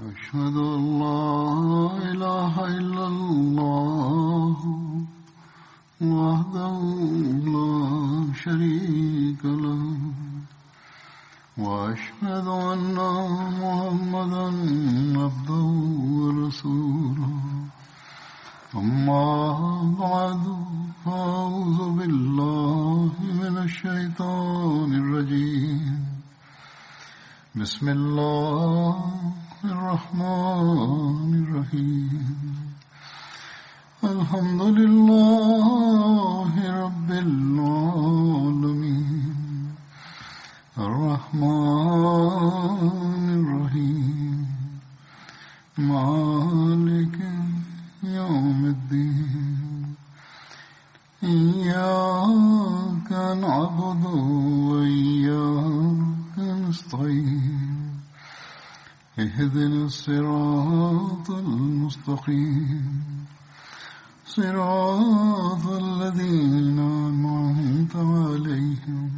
أشهد أن لا إله إلا الله وحده لا شريك له وأشهد أن محمدا عبده ورسوله أما بعد فأعوذ بالله من الشيطان الرجيم بسم الله الرحمن الرحيم الحمد لله رب العالمين الرحمن الرحيم مالك يوم الدين إياك نعبد وإياك نستعين اهدنا الصراط المستقيم صراط الذين أنعمت عليهم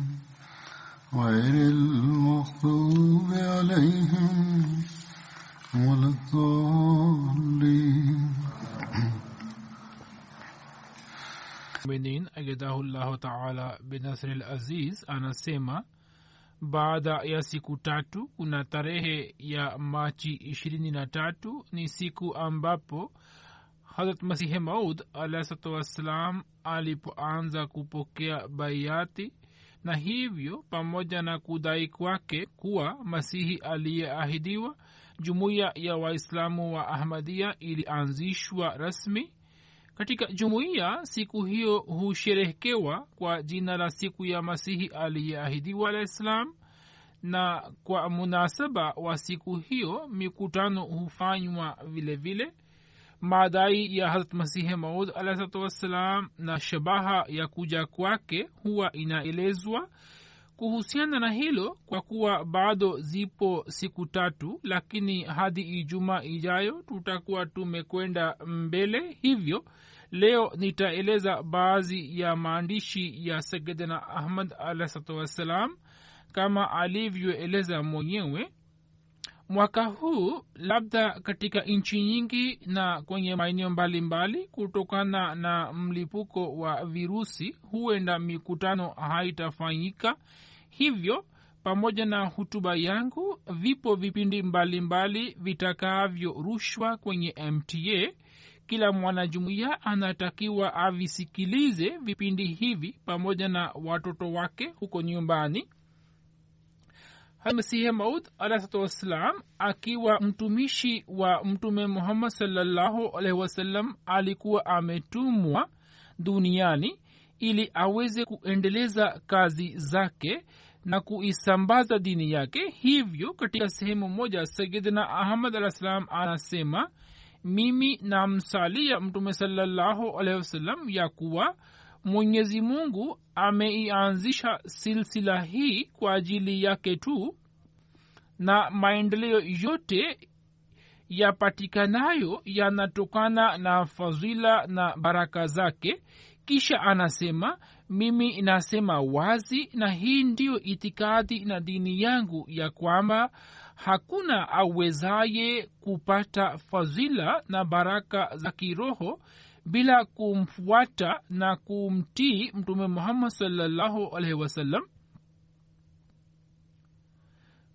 غير المغضوب عليهم ولا الضالين. Mu'minin ayyadahullahu ta'ala binasril aziz anasema baada ya siku tatu kuna tarehe ya Machi 23 ni siku ambapo Hazrat Masih Maud alayhi wassalam alipoanza kupokea baiati, na hivyo pamoja na kudai kwake kuwa Masihi aliyeahidiwa, jumuiya ya Waislamu wa Ahmadiyya ilianzishwa rasmi. Katika jumuiya siku hiyo husherehekewa kwa jina la siku ya Masihi aliyeahidiwa alayhissalam, na kwa munasaba wa siku hiyo mikutano hufanywa vile vile. Madai ya Hazrat Masih Maud alayhi wassalam na shabaha ya kuja kwake huwa inaelezwa. Kuhusiana na hilo, kwa kuwa bado zipo siku tatu, lakini hadi Ijumaa ijayo tutakuwa tumekwenda mbele, hivyo leo nitaeleza baadhi ya maandishi ya Sayyidina Ahmad alayhi wassalam kama alivyoeleza mwenyewe. Mwaka huu labda katika nchi nyingi na kwenye maeneo mbalimbali, kutokana na mlipuko wa virusi, huenda mikutano haitafanyika. Hivyo pamoja na hutuba yangu, vipo vipindi mbalimbali vitakavyorushwa kwenye MTA. Kila mwanajumuiya anatakiwa avisikilize vipindi hivi pamoja na watoto wake huko nyumbani. Masihi Maud alayhi wassalam akiwa mtumishi wa Mtume Muhammad sallallahu alaihi wasallam alikuwa ametumwa duniani ili aweze kuendeleza kazi zake na kuisambaza dini yake. Hivyo katika sehemu moja Sayyidina Ahmad alayhi salam anasema, mimi namsalia Mtume sallallahu alaihi wasallam ya kuwa Mwenyezi Mungu ameianzisha silsila hii kwa ajili yake tu, na maendeleo yote yapatikanayo yanatokana na fadhila na baraka zake. Kisha anasema, mimi nasema wazi, na hii ndiyo itikadi na dini yangu, ya kwamba hakuna awezaye kupata fadhila na baraka za kiroho bila kumfuata na kumtii Mtume Muhammad sallallahu alaihi wasallam.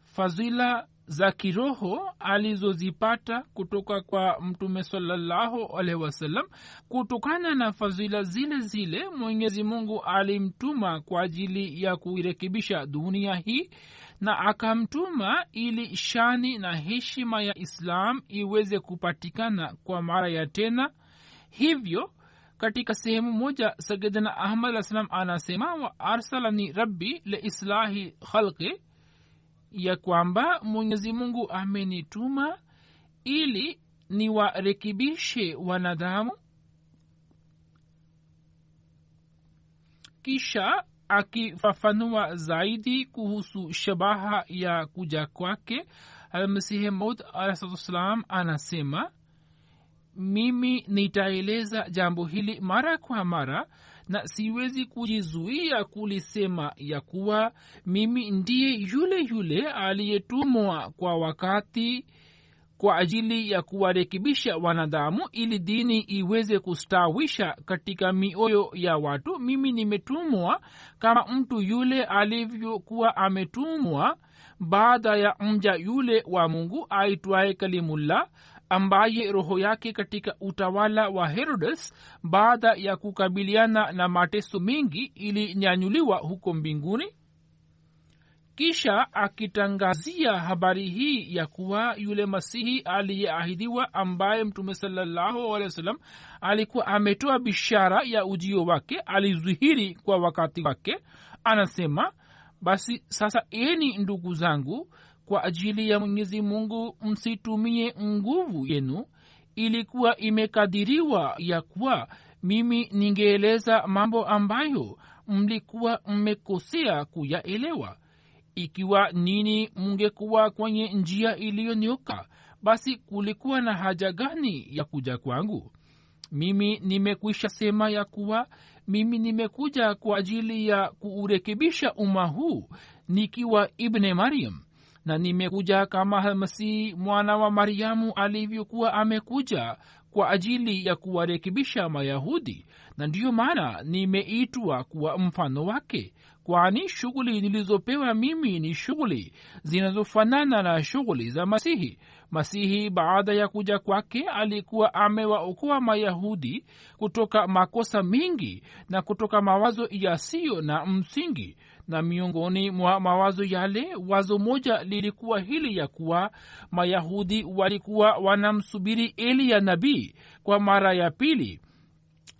Fadhila za kiroho alizozipata kutoka kwa Mtume sallallahu alaihi wasallam, kutokana na fadhila zile zile Mwenyezi Mungu alimtuma kwa ajili ya kuirekebisha dunia hii, na akamtuma ili shani na heshima ya Islam iweze kupatikana kwa mara ya tena. Hivyo katika sehemu moja Sayyidina Ahmad alayhi salam anasema, wa arsalani rabbi li islahi khalqi, ya kwamba Mwenyezi Mungu amenituma ili niwarekebishe wanadamu. Kisha akifafanua zaidi kuhusu shabaha ya kuja kwake, Al-Masihi Maud alayhi salam anasema, mimi nitaeleza jambo hili mara kwa mara, na siwezi kujizuia kulisema ya kuwa mimi ndiye yule yule aliyetumwa kwa wakati kwa ajili ya kuwarekebisha wanadamu ili dini iweze kustawisha katika mioyo ya watu. Mimi nimetumwa kama mtu yule alivyokuwa ametumwa baada ya mja yule wa Mungu aitwaye Kalimullah, ambaye roho yake katika utawala wa Herodes baada ya kukabiliana na mateso mengi ilinyanyuliwa huko mbinguni. Kisha akitangazia habari hii ya kuwa yule Masihi aliyeahidiwa, ambaye Mtume sallallahu alaihi wasallam alikuwa ametoa bishara ya ujio wake, alizihiri kwa wakati wake. Anasema, basi sasa enyi ndugu zangu, kwa ajili ya Mwenyezi Mungu msitumie nguvu yenu. Ilikuwa imekadiriwa ya kuwa mimi ningeeleza mambo ambayo mlikuwa mmekosea kuyaelewa. Ikiwa nini mungekuwa kwenye njia iliyonyoka, basi kulikuwa na haja gani ya kuja kwangu? Mimi nimekwisha sema ya kuwa mimi nimekuja kwa ajili ya kuurekebisha umma huu nikiwa Ibn Maryam, na nimekuja kama Masihi mwana wa Maryamu alivyokuwa amekuja kwa ajili ya kuwarekebisha Mayahudi, na ndiyo maana nimeitwa kuwa mfano wake, kwani shughuli nilizopewa mimi ni shughuli zinazofanana na shughuli za Masihi. Masihi baada ya kuja kwake alikuwa amewaokoa Mayahudi kutoka makosa mengi na kutoka mawazo yasiyo na msingi, na miongoni mwa mawazo yale, wazo moja lilikuwa hili ya kuwa Mayahudi walikuwa wanamsubiri Eliya nabii kwa mara ya pili,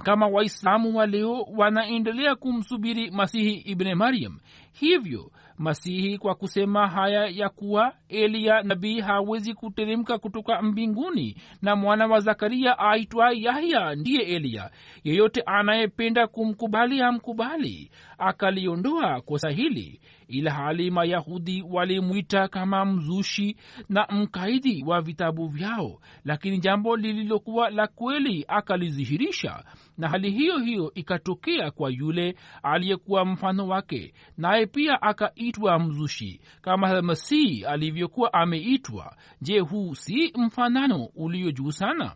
kama Waislamu wa leo wanaendelea kumsubiri Masihi Ibn Maryam. Hivyo Masihi kwa kusema haya ya kuwa Eliya nabii hawezi kuteremka kutoka mbinguni na mwana wa Zakaria aitwa Yahya ndiye Eliya, yeyote anayependa kumkubali amkubali, akaliondoa kosa hili. Ila hali Mayahudi walimwita kama mzushi na mkaidi wa vitabu vyao, lakini jambo lililokuwa la kweli akalizihirisha, na hali hiyo hiyo ikatokea kwa yule aliyekuwa mfano wake, naye pia akaitwa mzushi kama Masihi alivyokuwa ameitwa. Je, huu si mfanano ulio juu sana?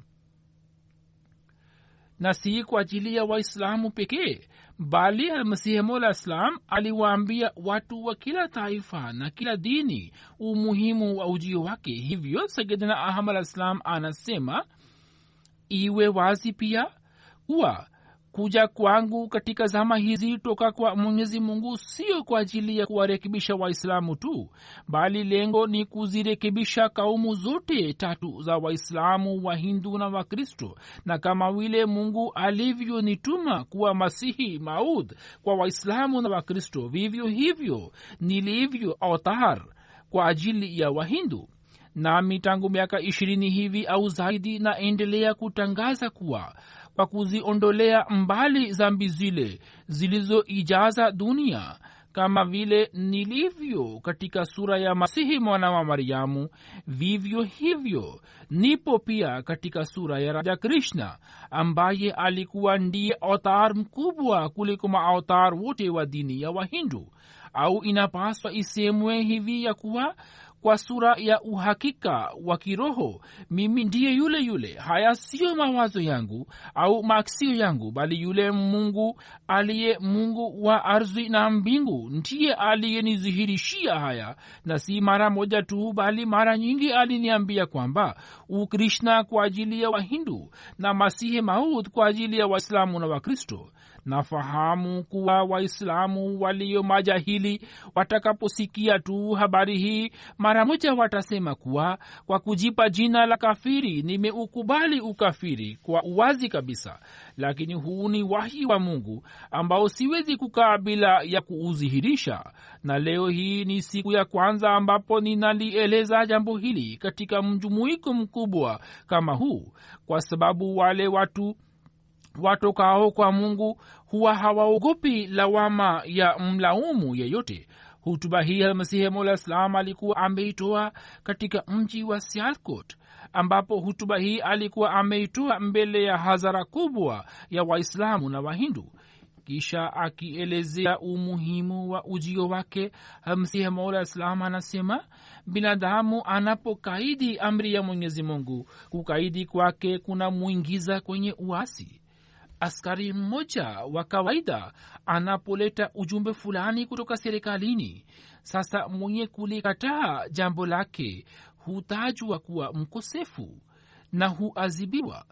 Na si kwa ajili ya Waislamu pekee, bali Masihi Mola Islam aliwaambia watu wa kila taifa na kila dini umuhimu wa ujio wake. Hivyo Sayyidina Ahmad Islam anasema, iwe wazi pia kuwa kuja kwangu katika zama hizi toka kwa Mwenyezi Mungu sio kwa ajili ya kuwarekebisha Waislamu tu, bali lengo ni kuzirekebisha kaumu zote tatu za Waislamu, Wahindu na Wakristo. Na kama vile Mungu alivyonituma kuwa Masihi Maud kwa Waislamu na Wakristo, vivyo hivyo nilivyo autar kwa ajili ya Wahindu. Nami tangu miaka 20 hivi au zaidi naendelea kutangaza kuwa kwa kuziondolea mbali zambi zile zilizoijaza dunia, kama vile nilivyo katika sura ya Masihi mwana wa Maryamu, vivyo hivyo nipo pia katika sura ya Radha Krishna, ambaye alikuwa ndiye avatar mkubwa kuliko maavatar wote wa dini ya Wahindu. Au inapaswa isemwe hivi ya kuwa kwa sura ya uhakika wa kiroho mimi ndiye yule yule. Haya sio mawazo yangu au maksio yangu, bali yule Mungu aliye Mungu wa ardhi na mbingu ndiye aliyenizihirishia haya, na si mara moja tu, bali mara nyingi aliniambia kwamba Ukrishna kwa ajili ya Wahindu na Masihi Maud kwa ajili ya Waislamu na Wakristo. Nafahamu kuwa Waislamu walio majahili watakaposikia tu habari hii, mara moja watasema kuwa kwa kujipa jina la kafiri nimeukubali ukafiri kwa uwazi kabisa. Lakini huu ni wahi wa Mungu ambao siwezi kukaa bila ya kuudhihirisha, na leo hii ni siku ya kwanza ambapo ninalieleza jambo hili katika mjumuiko mkubwa kama huu, kwa sababu wale watu watokao kwa Mungu huwa hawaogopi lawama ya mlaumu yeyote. Hutuba hii Masihi Mola Islam alikuwa ameitoa katika mji wa Sialkot, ambapo hutuba hii alikuwa ameitoa mbele ya hadhara kubwa ya Waislamu na Wahindu. kisha akielezea umuhimu wa ujio wake Masihi Maud Islam anasema binadamu anapokaidi amri ya Mwenyezi Mungu, kukaidi kwake kuna muingiza kwenye uasi. Askari mmoja wa kawaida anapoleta ujumbe fulani kutoka serikalini, sasa mwenye kulikataa jambo lake hutajwa kuwa mkosefu na huadhibiwa.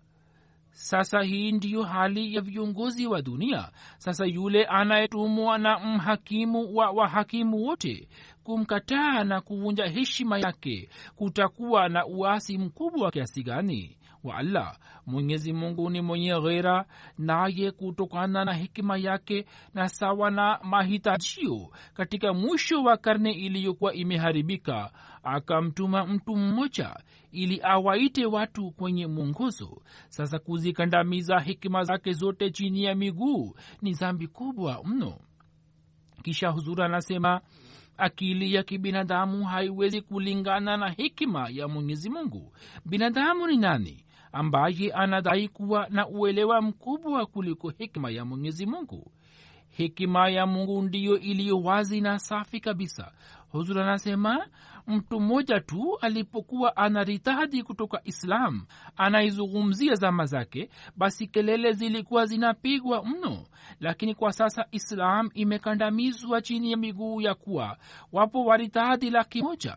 Sasa hii ndiyo hali ya viongozi wa dunia. Sasa yule anayetumwa na mhakimu wa wahakimu wote kumkataa na kuvunja heshima yake, kutakuwa na uasi mkubwa kiasi gani wa Allah. Mwenyezi Mungu ni mwenye ghera, naye kutokana na hekima yake na sawa na mahitajio katika mwisho wa karne iliyokuwa imeharibika, akamtuma mtu mmoja ili awaite watu kwenye mwongozo. Sasa kuzikandamiza hekima zake zote chini ya miguu ni dhambi kubwa mno. Kisha huzuri anasema akili ya kibinadamu haiwezi kulingana na hekima ya Mwenyezi Mungu. Binadamu ni nani ambaye anadai kuwa na uelewa mkubwa kuliko hekima ya Mwenyezi Mungu? Hekima ya Mungu ndiyo iliyo wazi na safi kabisa. Huzuri anasema mtu mmoja tu alipokuwa anaritadi kutoka Islam, anaizungumzia zama zake, basi kelele zilikuwa zinapigwa mno. Lakini kwa sasa Islam imekandamizwa chini ya miguu ya kuwa wapo waritadi 100,000.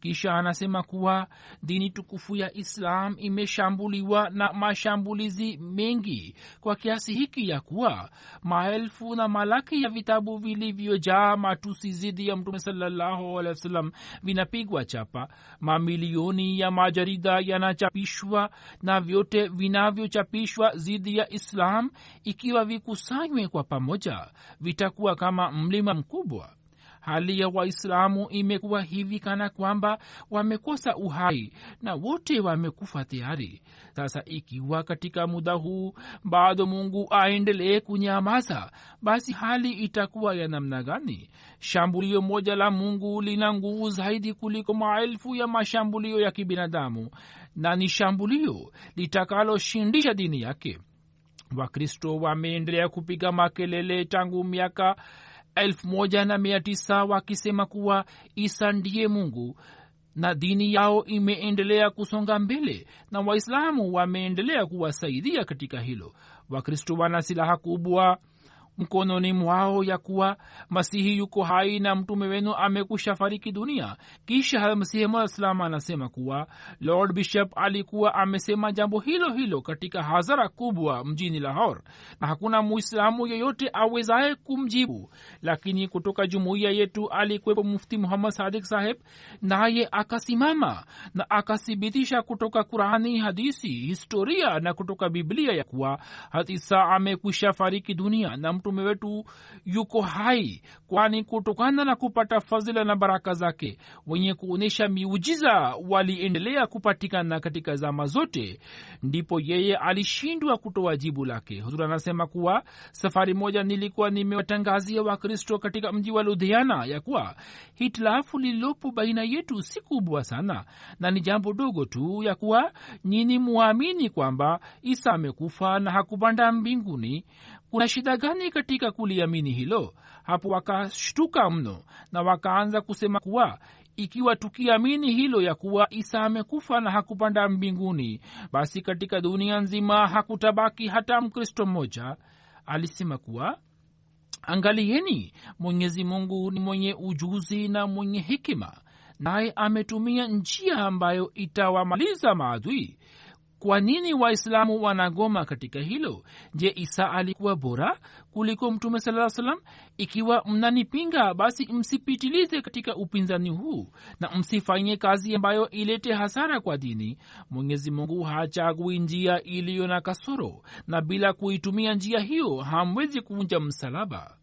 Kisha anasema kuwa dini tukufu ya Islam imeshambuliwa na mashambulizi mengi kwa kiasi hiki ya kuwa maelfu na malaki ya vitabu vilivyojaa matusi zidi ya Mtume sallallahu alaihi wasallam vinapigwa chapa. Mamilioni ya majarida yanachapishwa, na vyote vinavyochapishwa zidi ya Islam ikiwa vikusanywe kwa pamoja vitakuwa kama mlima mkubwa. Hali ya Waislamu imekuwa hivi kana kwamba wamekosa uhai na wote wamekufa tayari. Sasa ikiwa katika muda huu bado Mungu aendelee kunyamaza, basi hali itakuwa ya namna gani? Shambulio moja la Mungu lina nguvu zaidi kuliko maelfu ya mashambulio ya kibinadamu, na ni shambulio litakaloshindisha dini yake. Wakristo wameendelea kupiga makelele tangu miaka 1900 wakisema kuwa Isa ndiye Mungu, na dini yao imeendelea kusonga mbele na Waislamu wameendelea kuwasaidia katika hilo. Wakristo wana silaha kubwa mkononi mwao ya kuwa Masihi yuko hai na mtume wenu amekusha fariki dunia. Kisha Masihi Maud Islam anasema kuwa Lord Bishop alikuwa amesema jambo hilo hilo katika hadhara kubwa mjini Lahore, na hakuna Muislamu yeyote awezaye kumjibu. Lakini kutoka jumuiya yetu alikuwepo Mufti Muhammad Sadiq Saheb, naye akasimama na akathibitisha kutoka Qurani, hadithi, historia na kutoka Biblia ya kuwa Isa amekwisha fariki dunia na mtume wetu yuko hai, kwani kutokana na kupata fadhila na baraka zake wenye kuonesha miujiza waliendelea kupatikana katika zama zote, ndipo yeye alishindwa kutoa jibu lake. Huzuri anasema kuwa safari moja nilikuwa nimewatangazia Wakristo katika mji wa Ludhiana ya kuwa hitilafu lililopo baina yetu si kubwa sana na ni jambo dogo tu, ya kuwa nyinyi muamini kwamba Isa amekufa na hakupanda mbinguni. Kuna shida gani katika kuliamini hilo? Hapo wakashtuka mno na wakaanza kusema kuwa ikiwa tukiamini hilo ya kuwa Isa amekufa na hakupanda mbinguni, basi katika dunia nzima hakutabaki hata Mkristo mmoja. Alisema kuwa angalieni, Mwenyezi Mungu ni mwenye ujuzi na mwenye hekima, naye ametumia njia ambayo itawamaliza maadui. Kwa nini Waislamu wanagoma katika hilo? Je, Isa alikuwa bora kuliko Mtume sallallahu alaihi wasallam? Ikiwa mnanipinga, basi msipitilize katika upinzani huu na msifanye kazi ambayo ilete hasara kwa dini. Mwenyezi Mungu hachagui njia iliyo na kasoro, na bila kuitumia njia hiyo hamwezi kuvunja msalaba.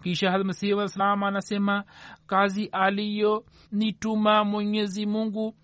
Kisha Hazrat Masihi wa Islam anasema kazi aliyonituma Mwenyezi Mungu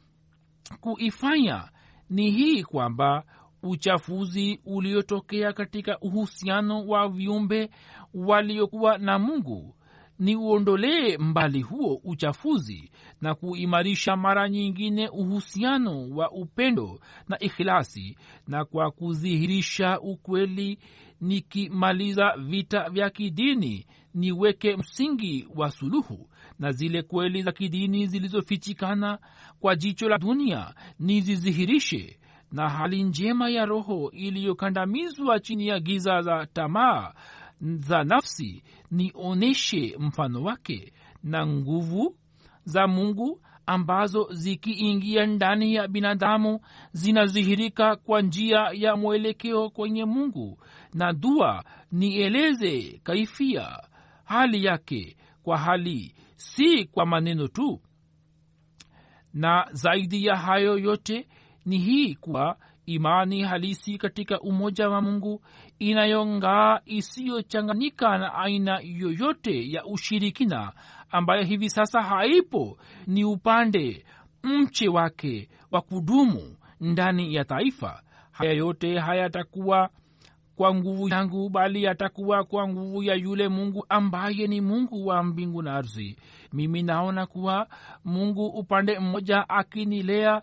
kuifanya ni hii, kwamba uchafuzi uliotokea katika uhusiano wa viumbe waliokuwa na Mungu ni uondolee mbali huo uchafuzi na kuimarisha mara nyingine uhusiano wa upendo na ikhlasi, na kwa kudhihirisha ukweli nikimaliza vita vya kidini niweke msingi wa suluhu, na zile kweli za kidini zilizofichikana kwa jicho la dunia nizidhihirishe, na hali njema ya roho iliyokandamizwa chini ya giza za tamaa za nafsi nioneshe mfano wake, na nguvu za Mungu ambazo zikiingia ndani ya binadamu zinadhihirika kwa njia ya mwelekeo kwenye Mungu, na dua nieleze kaifia hali yake kwa hali, si kwa maneno tu. Na zaidi ya hayo yote ni hii kuwa imani halisi katika umoja wa Mungu inayong'aa, isiyochanganyika na aina yoyote ya ushirikina ambayo hivi sasa haipo, ni upande mche wake wa kudumu ndani ya taifa. Haya yote hayatakuwa kwa nguvu yangu, bali yatakuwa kwa nguvu ya yule Mungu ambaye ni Mungu wa mbingu na ardhi. Mimi naona kuwa Mungu upande mmoja akinilea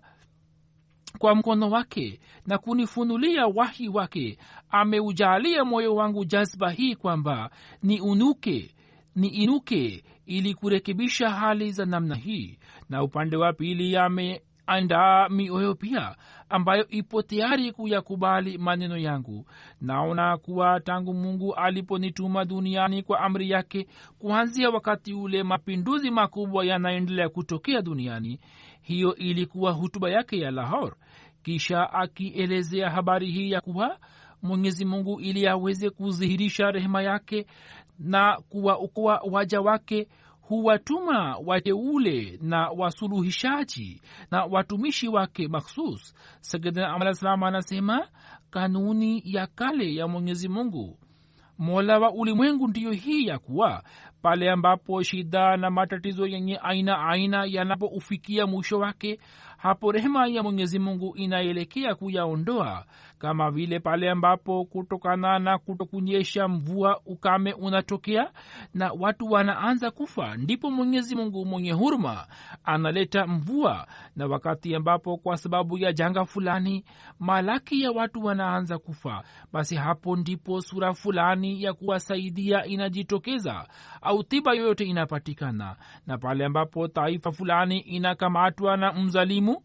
kwa mkono wake na kunifunulia wahi wake, ameujalia moyo wangu jazba hii kwamba niinuke ili kurekebisha hali za namna hii, na upande wa pili ameandaa mioyo pia ambayo ipo tayari kuyakubali maneno yangu. Naona kuwa tangu Mungu aliponituma duniani kwa amri yake, kuanzia wakati ule mapinduzi makubwa yanaendelea kutokea duniani. Hiyo ilikuwa hutuba yake ya Lahore. Kisha akielezea habari hii ya kuwa Mwenyezi Mungu ili aweze kudhihirisha rehema yake na kuwaokoa waja wake, huwatuma wateule na wasuluhishaji na watumishi wake makhsus. Sayyidina Ahmad Salam anasema kanuni ya kale ya Mwenyezi Mungu Mola wa ulimwengu ndiyo hii ya kuwa pale ambapo shida na matatizo yenye aina yanapoufikia mwisho wake, hapo rehema ya Mwenyezi Mungu inaelekea kuyaondoa. Kama vile pale ambapo kutokana na kutokunyesha mvua ukame unatokea na watu wanaanza kufa, ndipo Mwenyezi Mungu mwenye huruma analeta mvua. Na wakati ambapo kwa sababu ya janga fulani malaki ya watu wanaanza kufa, basi hapo ndipo sura fulani ya kuwasaidia inajitokeza au tiba yoyote inapatikana. Na pale ambapo taifa fulani inakamatwa na mzalimu,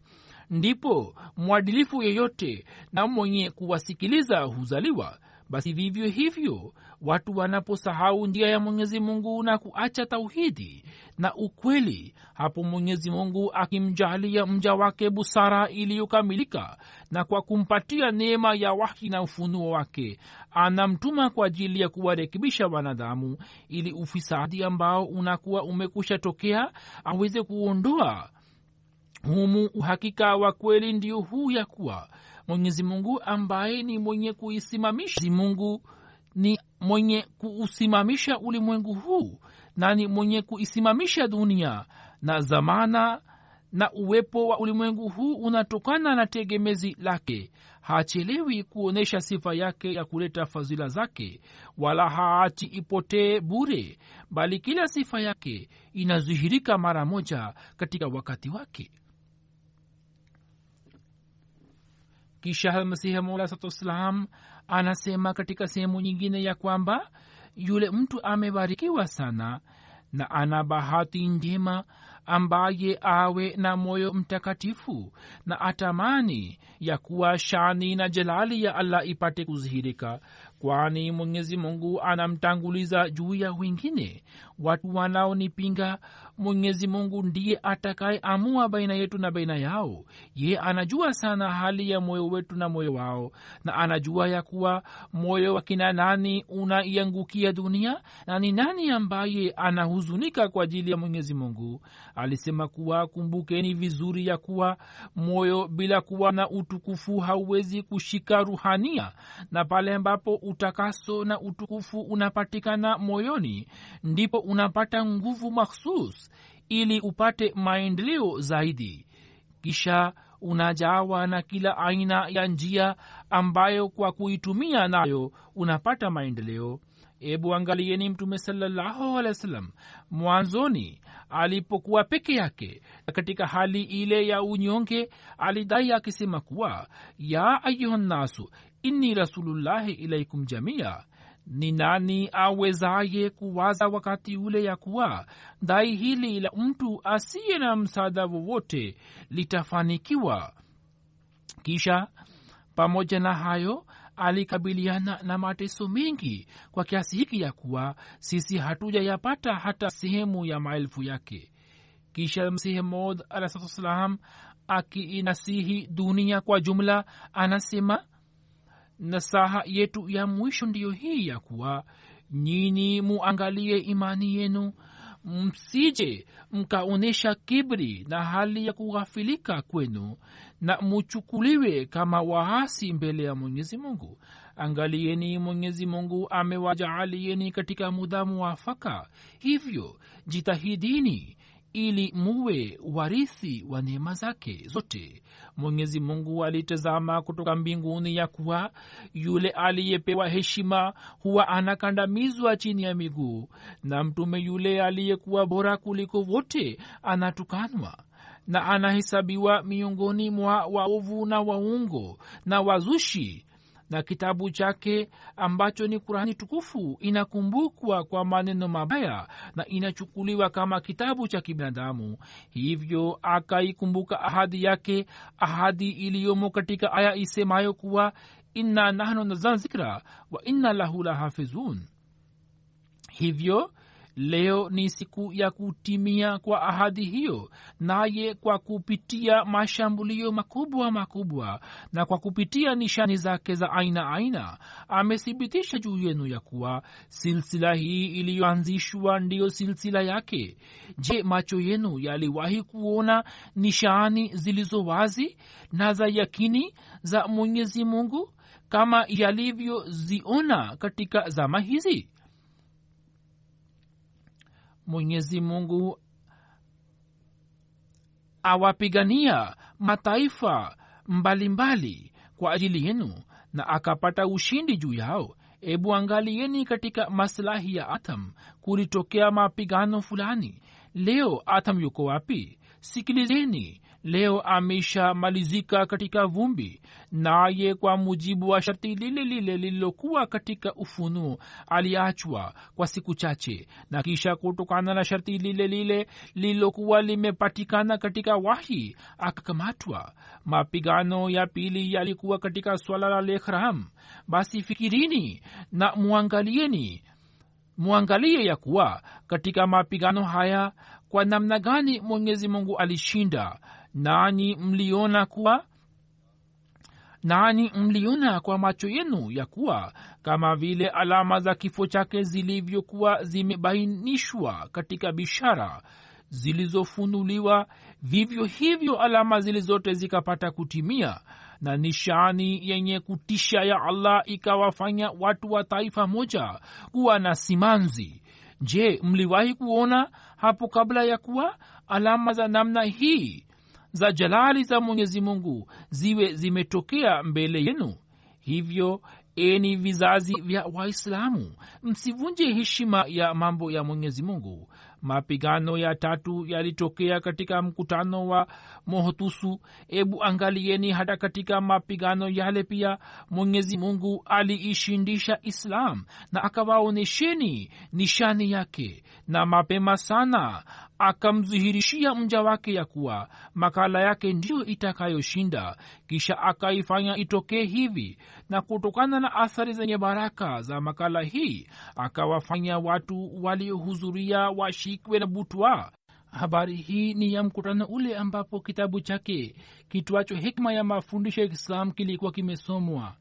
ndipo mwadilifu yeyote na mwenye kuwasikiliza huzaliwa. Basi vivyo hivyo watu wanaposahau njia ya Mwenyezi Mungu na kuacha tauhidi na ukweli, hapo Mwenyezi Mungu akimjalia mja wake busara iliyokamilika na kwa kumpatia neema ya wahi na ufunuo wake, anamtuma kwa ajili ya kuwarekebisha wanadamu ili ufisadi ambao unakuwa umekusha tokea aweze kuondoa. Humu uhakika wa kweli ndio huu ya kuwa Mwenyezi Mungu ambaye ni mwenye kuisimamisha, Mungu ni mwenye kuusimamisha ulimwengu huu na ni mwenye kuisimamisha dunia, na zamana na uwepo wa ulimwengu huu unatokana na tegemezi lake. Hachelewi kuonesha sifa yake ya kuleta fadhila zake, wala haachi ipotee bure, bali kila sifa yake inadhihirika mara moja katika wakati wake. Kisha Masihi Maula Salam anasema katika sehemu nyingine ya kwamba yule mtu amebarikiwa sana na ana bahati njema ambaye awe na moyo mtakatifu na atamani ya kuwa shani na jalali ya Allah ipate kudhihirika, kwani Mwenyezi Mungu anamtanguliza juu ya wengine. Watu wanaonipinga, Mwenyezi Mungu ndiye atakaye amua baina yetu na baina yao. Ye anajua sana hali ya moyo wetu na moyo wao, na anajua ya kuwa moyo wa kina nani unaiangukia dunia na ni nani ambaye anahuzunika kwa ajili ya Mwenyezi Mungu. Alisema kuwa kumbukeni vizuri ya kuwa moyo bila kuwa na utukufu hauwezi kushika ruhania, na pale ambapo utakaso na utukufu unapatikana moyoni, ndipo unapata nguvu makhsus ili upate maendeleo zaidi. Kisha unajawa na kila aina ya njia ambayo kwa kuitumia nayo unapata maendeleo. Ebu angalieni mtume sallallahu alaihi wasallam mwanzoni alipokuwa peke yake katika hali ile ya unyonge, alidai akisema kuwa ya ayuhan nasu inni rasulullahi ilaikum jamia. Ni nani awezaye kuwaza wakati ule ya kuwa dai hili la mtu asiye na msaada wowote litafanikiwa? Kisha pamoja na hayo alikabiliana na mateso mengi kwa kiasi hiki ya kuwa sisi hatujayapata hata sehemu ya maelfu yake. Kisha Masihi Maud alayhi salam akiinasihi dunia kwa jumla anasema, nasaha yetu ya mwisho ndiyo hii ya kuwa nyinyi muangalie imani yenu, msije mkaonesha kibri na hali ya kughafilika kwenu na muchukuliwe kama waasi mbele ya Mwenyezi Mungu. Angalieni, Mwenyezi Mungu amewajaalieni katika muda muafaka, hivyo jitahidini ili muwe warithi wa neema zake zote. Mwenyezi Mungu alitazama kutoka mbinguni ya kuwa yule aliyepewa heshima huwa anakandamizwa chini ya miguu, na mtume yule aliyekuwa bora kuliko wote anatukanwa na anahesabiwa miongoni mwa waovu na waungo na wazushi, na kitabu chake ambacho ni Kurani tukufu inakumbukwa kwa maneno mabaya na inachukuliwa kama kitabu cha kibinadamu. Hivyo akaikumbuka ahadi yake, ahadi iliyomo katika aya isemayo kuwa inna nahnu nazzalna dhikra wa inna lahu lahafizun. Hivyo leo ni siku ya kutimia kwa ahadi hiyo, naye kwa kupitia mashambulio makubwa na kwa kupitia nishani zake za aina aina amethibitisha juu yenu ya kuwa silsila hii iliyoanzishwa ndiyo silsila yake. Je, macho yenu yaliwahi kuona nishani zilizo wazi na za yakini za Mwenyezi Mungu kama yalivyoziona katika zama hizi? Mwenyezi Mungu awapigania mataifa mbalimbali kwa ajili yenu na akapata ushindi juu yao. Ebu angalieni, katika maslahi ya Atham kulitokea mapigano fulani. Leo Atham yuko wapi? Sikilizeni, leo amesha malizika katika vumbi, naye kwa mujibu wa sharti lile lile lililokuwa katika Ufunuo aliachwa kwa siku chache, na kisha kutokana na sharti lile lile lililokuwa limepatikana katika wahi akakamatwa. Mapigano ya pili yalikuwa katika swala la Lekhram. Basi fikirini na muangalie ya kuwa katika mapigano haya kwa namna gani Mwenyezi Mungu alishinda. Nani mliona kwa macho yenu ya kuwa kama vile alama za kifo chake zilivyokuwa zimebainishwa katika bishara zilizofunuliwa, vivyo hivyo alama zilizote zikapata kutimia, na nishani yenye kutisha ya Allah ikawafanya watu wa taifa moja kuwa na simanzi. Je, mliwahi kuona hapo kabla ya kuwa alama za namna hii za jalali za Mwenyezi Mungu ziwe zimetokea mbele yenu? Hivyo eni vizazi vya Waislamu, msivunje heshima ya mambo ya Mwenyezi Mungu. Mapigano ya tatu yalitokea katika mkutano wa Mohotusu. Ebu angalieni, hata katika mapigano yale pia Mwenyezi Mungu aliishindisha Islam na akawaonesheni nishani yake, na mapema sana akamdhihirishia mja wake ya kuwa makala yake ndiyo itakayoshinda. Kisha akaifanya itokee hivi, na kutokana na athari zenye baraka za makala hii akawafanya watu waliohudhuria washikwe na butwa. Habari hii ni ya mkutano ule ambapo kitabu chake kitwacho Hikma ya Mafundisho ya Islam kilikuwa kimesomwa,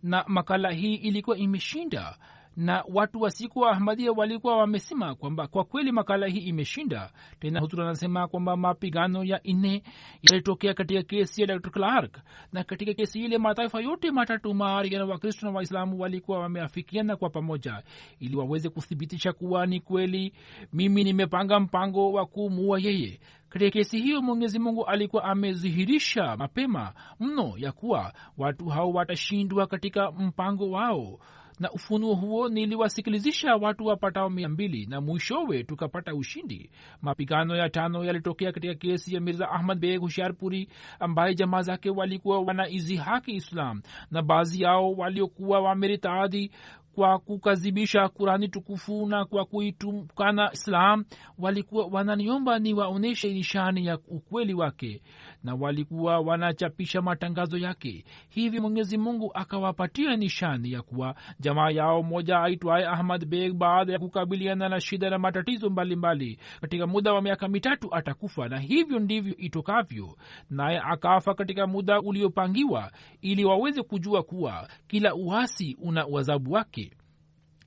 na makala hii ilikuwa imeshinda, na watu wa siku wa Ahmadiyya walikuwa wamesema kwamba kwa kweli makala hii imeshinda. Tena Huzur anasema kwamba mapigano ya nne yalitokea katika kesi ya Dr. Clark, na katika kesi ile mataifa yote matatu mahari na Wakristo na Waislamu walikuwa wameafikiana kwa pamoja ili waweze kuthibitisha kuwa ni kweli mimi nimepanga mpango wa kumuua yeye. Katika kesi hiyo Mwenyezi Mungu alikuwa amedhihirisha mapema mno ya kuwa watu hao watashindwa katika mpango wao, na ufunuo huo niliwasikilizisha watu wapatao 200 na mwishowe tukapata ushindi. Mapigano ya 5 yalitokea katika kesi ya Mirza Ahmad Beg Hushiarpuri ambaye jamaa zake walikuwa wanaizihaki Islam na baadhi yao waliokuwa wameritaadi kwa kukazibisha Qurani tukufu na kwa kuitukana Islam walikuwa wananiomba ni waoneshe nishani ya ukweli wake na walikuwa wanachapisha matangazo yake. Hivi Mwenyezi Mungu akawapatia nishani ya kuwa jamaa yao moja aitwaye Ahmad Beg baada ya kukabiliana na shida na matatizo mbalimbali katika muda wa miaka 3 atakufa, na hivyo ndivyo itokavyo. Naye akafa katika muda uliopangiwa ili waweze kujua kuwa kila uasi una adhabu wake.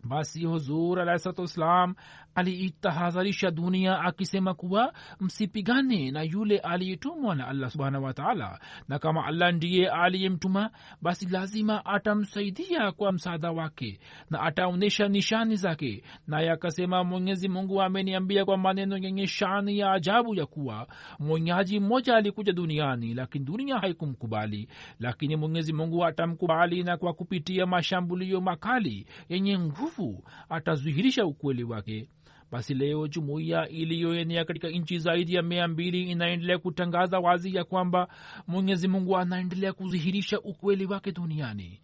Basi Huzur alayhi wasallam aliitahadharisha dunia akisema kuwa msipigane na yule aliyetumwa na Allah subhanahu wa ta'ala, na kama Allah ndiye aliyemtuma basi lazima atamsaidia kwa msaada wake na ataonesha nishani zake. Naye akasema, Mwenyezi Mungu ameniambia kwa maneno yenye shani ya ajabu ya kuwa mwonyaji mmoja alikuja duniani lakini dunia haikumkubali, lakini Mwenyezi Mungu atamkubali na kwa kupitia mashambulio makali yenye nguvu atadhihirisha ukweli wake. Basi leo jumuiya iliyoenea katika nchi zaidi ya 200 inaendelea kutangaza wazi ya kwamba Mwenyezi Mungu anaendelea kudhihirisha ukweli wake duniani.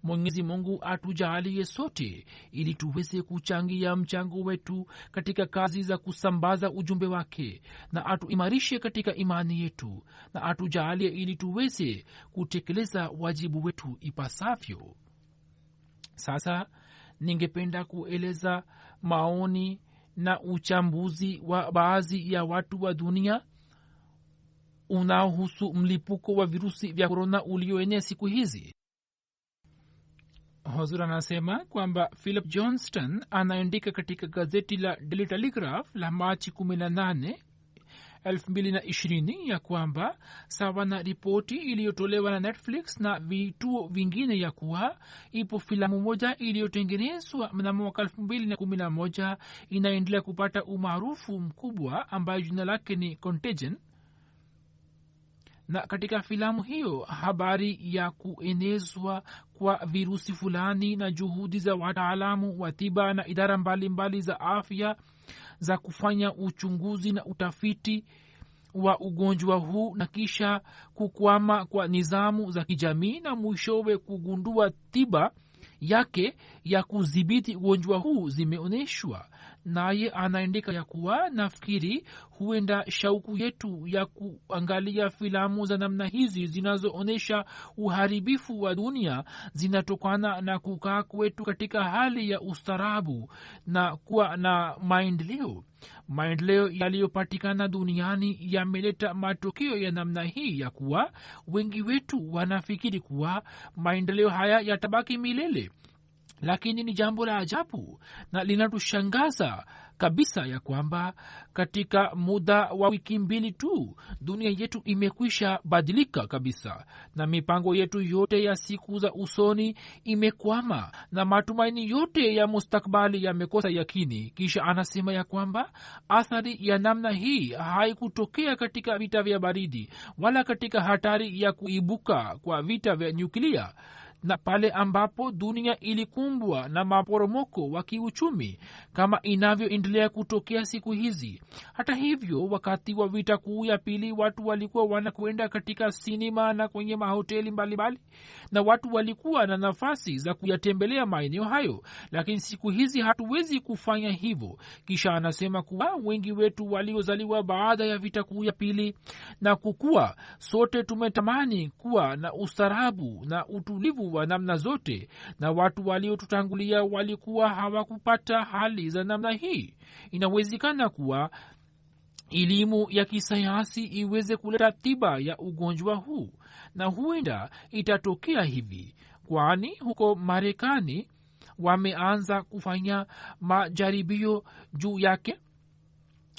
Mwenyezi Mungu atujalie sote ili tuweze kuchangia mchango wetu katika kazi za kusambaza ujumbe wake, na atuimarishe katika imani yetu, na atujalie ili tuweze kutekeleza wajibu wetu ipasavyo. Sasa ningependa kueleza maoni na uchambuzi wa baadhi ya watu wa dunia unaohusu mlipuko wa virusi vya korona ulioenea siku hizi. Huzur anasema kwamba Philip Johnston anaandika katika gazeti la Daily Telegraph la Machi 18, 2020 ya kwamba sawa na ripoti iliyotolewa na Netflix na vituo vingine ya kuwa ipo filamu moja iliyotengenezwa mnamo mwaka 2011 inaendelea kupata umaarufu mkubwa ambayo jina lake ni Contagion, na katika filamu hiyo habari ya kuenezwa kwa virusi fulani na juhudi za wataalamu wa tiba na idara mbalimbali za afya za kufanya uchunguzi na utafiti wa ugonjwa huu na kisha kukwama kwa nizamu za kijamii na mwishowe kugundua tiba yake ya kudhibiti ugonjwa huu zimeonyeshwa. Naye anaandika ya kuwa nafikiri huenda shauku yetu ya kuangalia filamu za namna hizi zinazoonyesha uharibifu wa dunia zinatokana na kukaa kwetu katika hali ya ustaarabu na kuwa na maendeleo yaliyopatikana duniani yameleta matokeo ya namna hii ya kuwa wengi wetu wanafikiri kuwa maendeleo haya yatabaki milele. Lakini ni jambo la ajabu na linatushangaza kabisa ya kwamba katika muda wa wiki 2 tu dunia yetu imekwisha badilika kabisa, na mipango yetu yote ya siku za usoni imekwama na matumaini yote ya mustakbali yamekosa yakini. Kisha anasema ya kwamba athari ya namna hii haikutokea katika vita vya baridi wala katika hatari ya kuibuka kwa vita vya nyuklia, na pale ambapo dunia ilikumbwa na maporomoko wa kiuchumi kama inavyoendelea kutokea siku hizi. Hata hivyo, wakati wa vita kuu ya pili watu walikuwa wanakwenda katika sinema na kwenye mahoteli mbalimbali na watu walikuwa na nafasi za kuyatembelea maeneo hayo, lakini siku hizi hatuwezi kufanya hivyo. Kisha anasema kuwa wengi wetu waliozaliwa baada ya vita kuu ya pili na kukua, sote tumetamani kuwa na ustaarabu na utulivu wa namna zote, na watu waliotutangulia walikuwa hawakupata hali za namna hii. Inawezekana kuwa elimu ya kisayansi iweze kuleta tiba ya ugonjwa huu, na huenda itatokea hivi, kwani huko Marekani wameanza kufanya majaribio juu yake.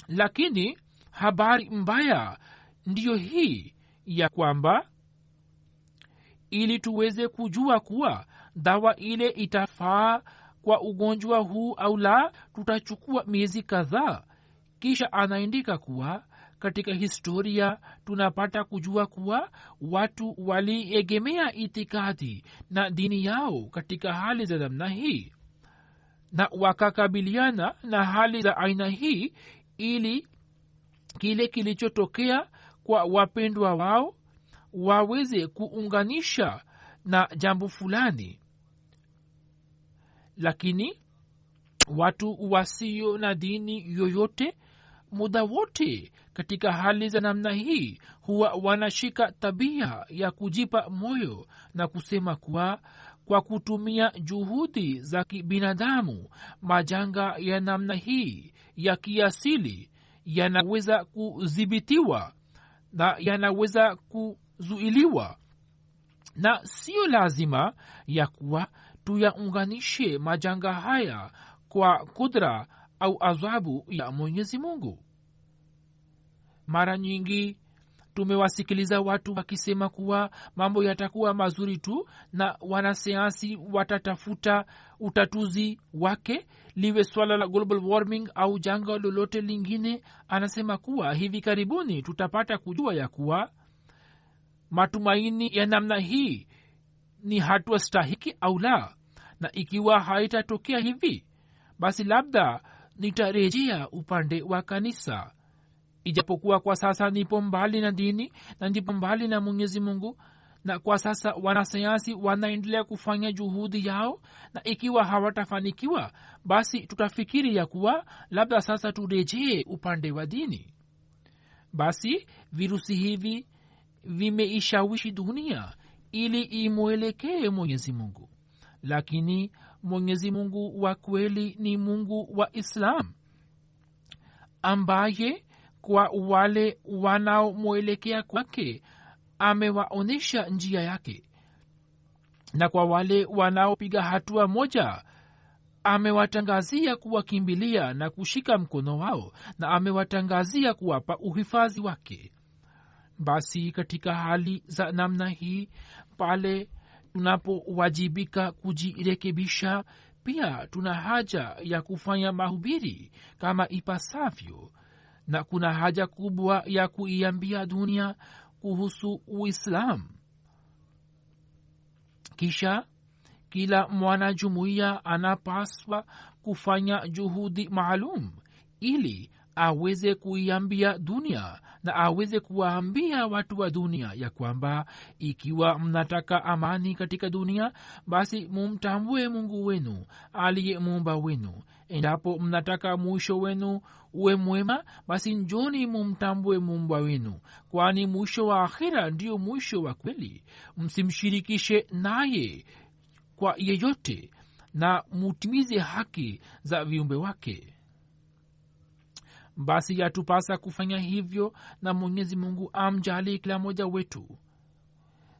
Lakini habari mbaya ndiyo hii ya kwamba ili tuweze kujua kuwa dawa ile itafaa kwa ugonjwa huu au la, tutachukua miezi kadhaa. Kisha anaandika kuwa katika historia tunapata kujua kuwa watu waliegemea itikadi na dini yao katika hali za namna hii na wakakabiliana na hali za aina hii ili kile kilichotokea kwa wapendwa wao waweze kuunganisha na jambo fulani. Lakini watu wasio na dini yoyote muda wote katika hali za namna hii huwa wanashika tabia ya kujipa moyo na kusema kuwa kwa kutumia juhudi za kibinadamu majanga ya namna hii ya kiasili yanaweza kudhibitiwa na yanaweza kuzuiliwa, na sio lazima ya kuwa tuyaunganishe majanga haya kwa kudra au adhabu ya Mwenyezi Mungu. Mara nyingi tumewasikiliza watu wakisema kuwa mambo yatakuwa mazuri tu na wanasayansi watatafuta utatuzi wake, liwe swala la global warming au janga lolote lingine. Anasema kuwa hivi karibuni tutapata kujua ya kuwa matumaini ya namna hii ni hatua stahiki au la, na ikiwa haitatokea hivi basi labda nitarejea upande wa kanisa. Ijapokuwa kwa sasa nipo mbali na dini na nipo mbali na Mwenyezi Mungu, na kwa sasa wanasayansi wanaendelea kufanya juhudi yao, na ikiwa hawatafanikiwa basi tutafikiri ya kuwa labda sasa turejee upande wa dini. Basi virusi hivi vimeishawishi dunia ili imwelekee Mwenyezi Mungu, lakini Mwenyezi Mungu wa kweli ni Mungu wa Islam ambaye kwa wale wanaomwelekea kwake amewaonesha njia yake, na kwa wale wanaopiga hatua moja amewatangazia kuwakimbilia na kushika mkono wao, na amewatangazia kuwapa uhifadhi wake. Basi katika hali za namna hii, pale tunapowajibika kujirekebisha, pia tuna haja ya kufanya mahubiri kama ipasavyo, na kuna haja kubwa ya kuiambia dunia kuhusu Uislamu. Kisha kila mwanajumuiya anapaswa kufanya juhudi maalum ili aweze kuiambia dunia na aweze kuwaambia watu wa dunia ya kwamba ikiwa mnataka amani katika dunia, basi mumtambue Mungu wenu aliye muumba wenu. Endapo mnataka mwisho wenu uwe mwema, basi njoni mumtambue muumba wenu, kwani mwisho wa akhira ndio mwisho wa kweli. Msimshirikishe naye kwa yeyote, na mutimize haki za viumbe wake. Basi yatupasa kufanya hivyo, na Mwenyezi Mungu amjali kila mmoja wetu.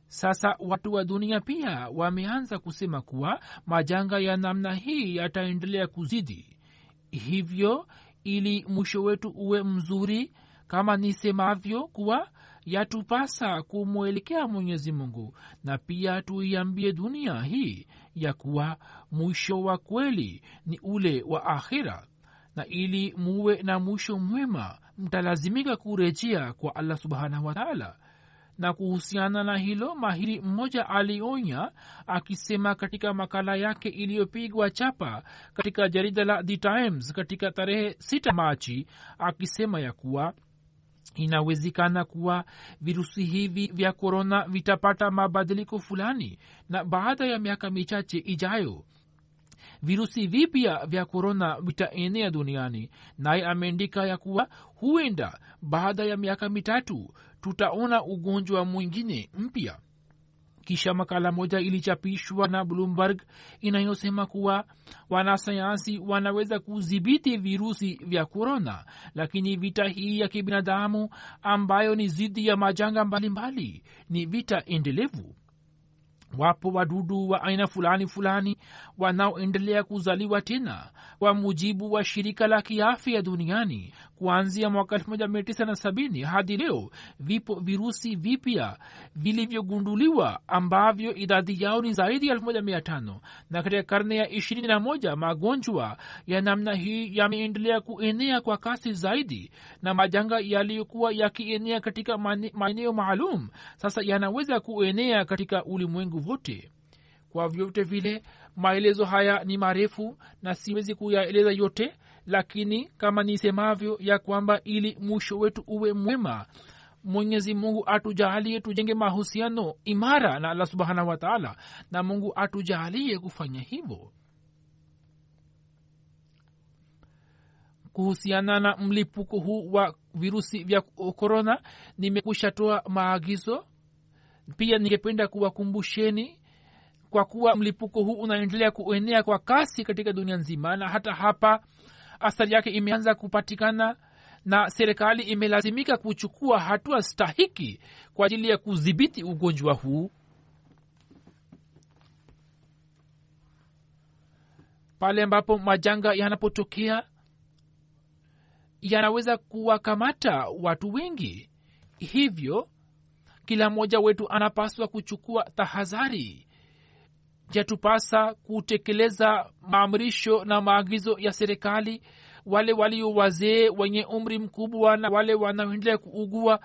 Sasa watu wa dunia pia wameanza kusema kuwa majanga ya namna hii yataendelea kuzidi. Hivyo ili mwisho wetu uwe mzuri, kama nisemavyo kuwa yatupasa kumwelekea Mwenyezi Mungu, na pia tuiambie dunia hii ya kuwa mwisho wa kweli ni ule wa akhira, na ili muwe na mwisho mwema mtalazimika kurejea kwa Allah subhanahu wa ta'ala. Na kuhusiana na hilo, mahiri mmoja alionya akisema katika makala yake iliyopigwa chapa katika jarida la The Times katika tarehe 6 Machi, akisema ya kuwa inawezekana kuwa virusi hivi vya korona vitapata mabadiliko fulani, na baada ya miaka michache ijayo virusi vipya vya korona vitaenea duniani. Naye ameandika ya kuwa huenda baada ya miaka 3 tutaona ugonjwa mwingine mpya. Kisha makala moja ilichapishwa na Bloomberg inayosema kuwa wanasayansi wanaweza kudhibiti virusi vya korona, lakini vita hii ya kibinadamu ambayo ni zidi ya majanga mbalimbali ni vita endelevu. Wapo wadudu wa aina fulani fulani wanaoendelea kuzaliwa tena. Kwa mujibu wa shirika la kiafya duniani, kuanzia mwaka 1970 hadi leo vipo virusi vipya vilivyogunduliwa ambavyo idadi yao ni zaidi ya 1500, na katika karne ya 21 magonjwa ya namna hii yameendelea kuenea kwa kasi zaidi, na majanga yaliyokuwa yakienea katika maeneo maalum sasa yanaweza kuenea katika ulimwengu wote. Kwa vyote vile maelezo haya ni marefu na siwezi kuyaeleza yote, lakini kama nisemavyo ya kwamba ili mwisho wetu uwe mwema, Mwenyezi Mungu atujalie tujenge mahusiano imara na Allah Subhanahu wa Ta'ala, na Mungu atujalie kufanya hivyo. Kuhusiana na mlipuko huu wa virusi vya korona, nimekushatoa maagizo. Pia ningependa kuwakumbusheni, kwa kuwa mlipuko huu unaendelea kuenea kwa kasi katika dunia nzima, na hata hapa athari yake imeanza kupatikana, na serikali imelazimika kuchukua hatua stahiki kwa ajili ya kudhibiti ugonjwa huu. Pale ambapo majanga yanapotokea yanaweza kuwakamata watu wengi, hivyo kila mmoja wetu anapaswa kuchukua tahadhari. Yatupasa kutekeleza maamrisho na maagizo ya serikali. Wale walio wazee, wenye umri mkubwa, na wale wanaoendelea kuugua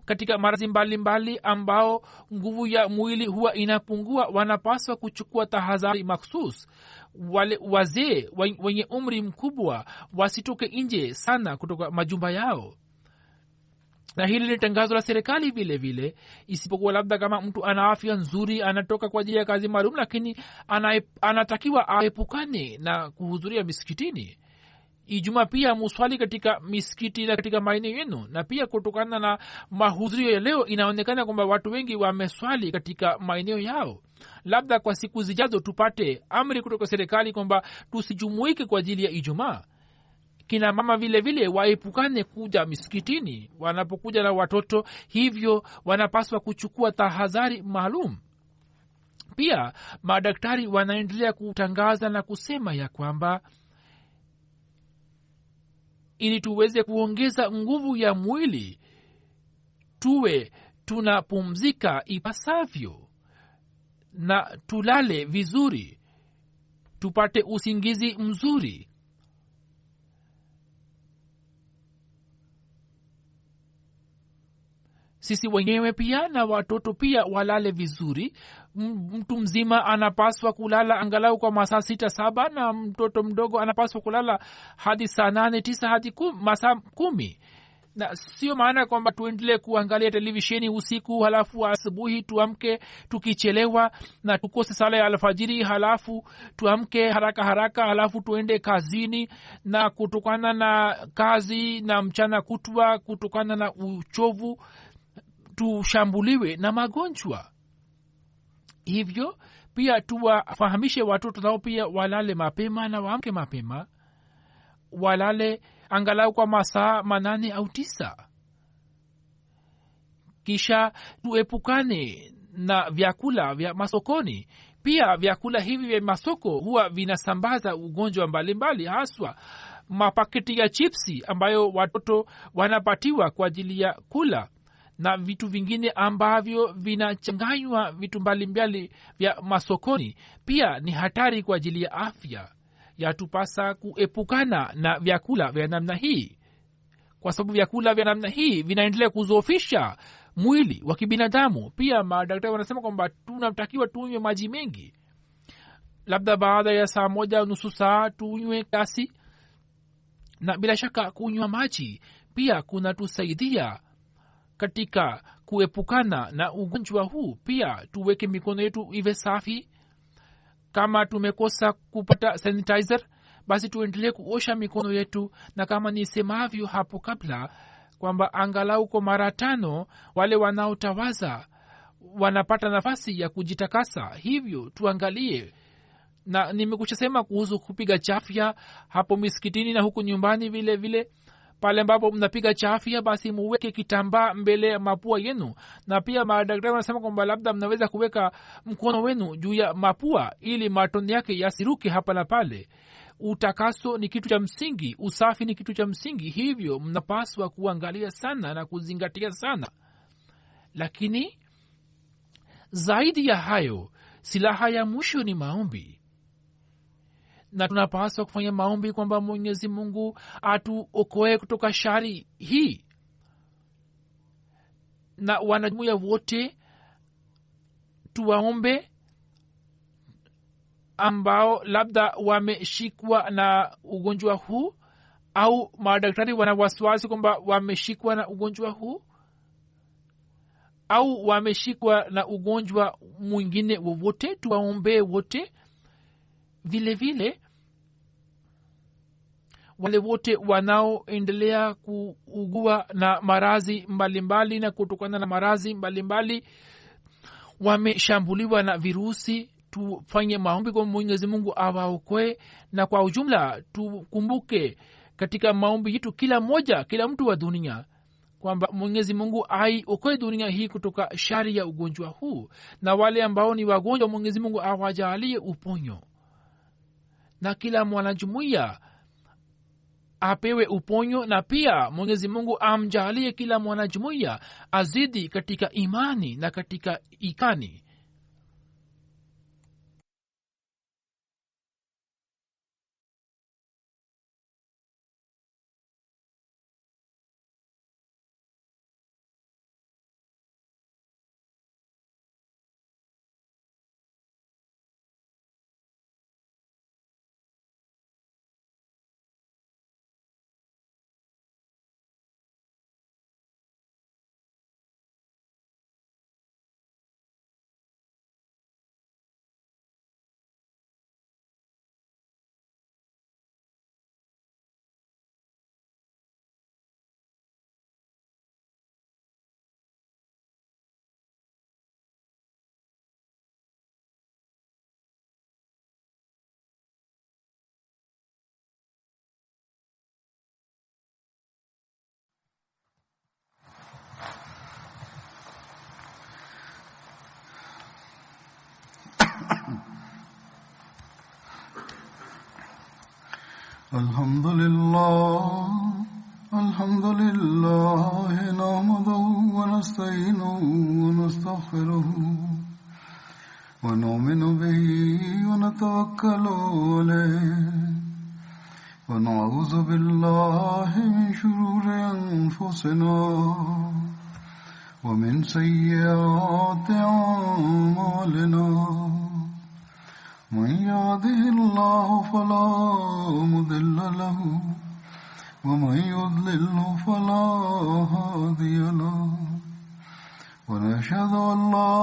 katika maradhi mbalimbali ambao nguvu ya mwili huwa inapungua, wanapaswa kuchukua tahadhari makhsus. Wale wazee wenye umri mkubwa wasitoke nje sana kutoka majumba yao, na hili ni tangazo la serikali vile vile, isipokuwa labda kama mtu ana afya nzuri anatoka kwa ajili ya kazi maalum, lakini anatakiwa aepukane na kuhudhuria misikitini. Ijumaa pia muswali katika misikiti na katika maeneo yenu. Na pia kutokana na mahudhurio ya leo inaonekana kwamba watu wengi wameswali katika maeneo yao. Labda kwa siku zijazo tupate amri kutoka serikali kwamba tusijumuike kwa ajili ya Ijumaa. Kina mama vile vile waepukane kuja misikitini wanapokuja na watoto, hivyo wanapaswa kuchukua tahadhari maalum. Pia madaktari wanaendelea kutangaza na kusema ya kwamba ili tuweze kuongeza nguvu ya mwili, tuwe tunapumzika ipasavyo na tulale vizuri, tupate usingizi mzuri. Sisi wenyewe pia na watoto pia walale vizuri. Mtu mzima anapaswa kulala angalau kwa masaa 6-7, na mtoto mdogo anapaswa kulala hadi saa 8-9 hadi masaa 10. Na sio maana kwamba tuendelee kuangalia televisheni usiku halafu asubuhi tuamke tukichelewa na tukose sala ya alfajiri, halafu tuamke haraka haraka, halafu tuende kazini, na kutokana na kazi na mchana kutwa, kutokana na uchovu tushambuliwe na magonjwa. Hivyo pia tuwafahamishe watoto nao pia walale mapema na waamke mapema, walale angalau kwa masaa 8 au 9. Kisha tuepukane na vyakula vya masokoni. Pia vyakula hivi vya masoko huwa vinasambaza ugonjwa mbalimbali, haswa mapaketi ya chipsi ambayo watoto wanapatiwa kwa ajili ya kula, na vitu vingine ambavyo vinachanganywa vitu mbalimbali vya masokoni pia ni hatari kwa ajili ya afya. Yatupasa kuepukana na vyakula vya namna hii, kwa sababu vyakula vya namna hii vinaendelea kuzofisha mwili wa kibinadamu. Pia madaktari wanasema kwamba tunatakiwa tunywe maji mengi, labda baada ya saa 1 saa tunywe kiasi. Na bila shaka kunywa maji pia kunatusaidia katika kuepukana na ugonjwa huu. Pia tuweke mikono yetu iwe safi. Kama tumekosa kupata sanitizer, basi tuendelee kuosha mikono yetu, na kama nisemavyo hapo kabla kwamba angalau kwa mara 5 wale wanaotawaza wanapata nafasi ya kujitakasa. Hivyo tuangalie, na nimekushasema kuhusu kupiga chafya hapo misikitini na huku nyumbani vile vile. Pale ambapo mnapiga chafya, basi muweke kitambaa mbele ya mapua yenu, na pia madaktari wanasema kwamba labda mnaweza kuweka mkono wenu juu ya mapua ili matone yake yasiruke hapa na pale. utakaso ni kitu cha msingi, usafi ni kitu cha msingi, hivyo mnapaswa kuangalia sana na kuzingatia sana. Lakini zaidi ya hayo, silaha ya mwisho ni maombi, na tunapaswa kufanya maombi kwamba Mwenyezi Mungu atuokoe kutoka shari hii. Na wanajumuiya wote tuwaombe ambao labda wameshikwa na ugonjwa huu, au madaktari wana wasiwasi kwamba wameshikwa na ugonjwa huu au wameshikwa na ugonjwa mwingine wowote, tuwaombee wote. Vile vile wale wote wanaoendelea kuugua na maradhi mbalimbali na kutokana na maradhi mbalimbali wameshambuliwa na virusi, tufanye maombi kwa Mwenyezi Mungu awaokoe. Na kwa ujumla tukumbuke katika maombi yetu kila mtu wa dunia kwamba Mwenyezi Mungu aiokoe dunia hii kutoka shari ya ugonjwa huu, na wale ambao ni wagonjwa Mwenyezi Mungu awajalie uponyo, na kila mwanajumuiya apewe uponyo, na pia Mwenyezi Mungu amjalie kila mwanajumuiya azidi katika imani na katika ikani. Alhamdulillah nahmaduhu wa nasta'inuhu wa nastaghfiruhu wa nu'minu bihi wa natawakkalu alayhi wa na'udhu billahi min shururi anfusina wa min sayyiati a'malina. من يهده الله فلا مضل له ومن يضلل فلا هادي له ونشهد أن لا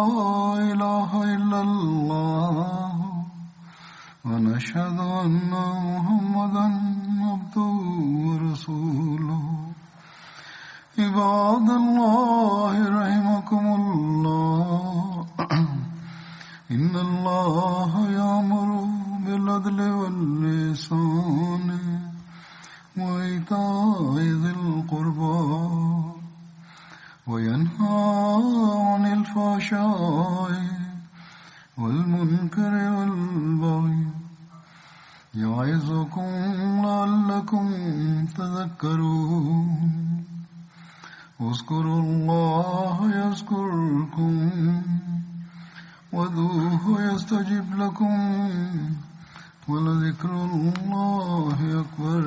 إله إلا الله ونشهد أن محمدا عبده ورسوله. عباد الله رحمكم الله، إن الله يأمر بالعدل والإحسان وإيتاء ذي القربى وينهى عن الفحشاء والمنكر والبغي يعظكم لعلكم تذكرون. اذكروا الله يذكركم وادعوه يستجب لكم ولذكر الله أكبر.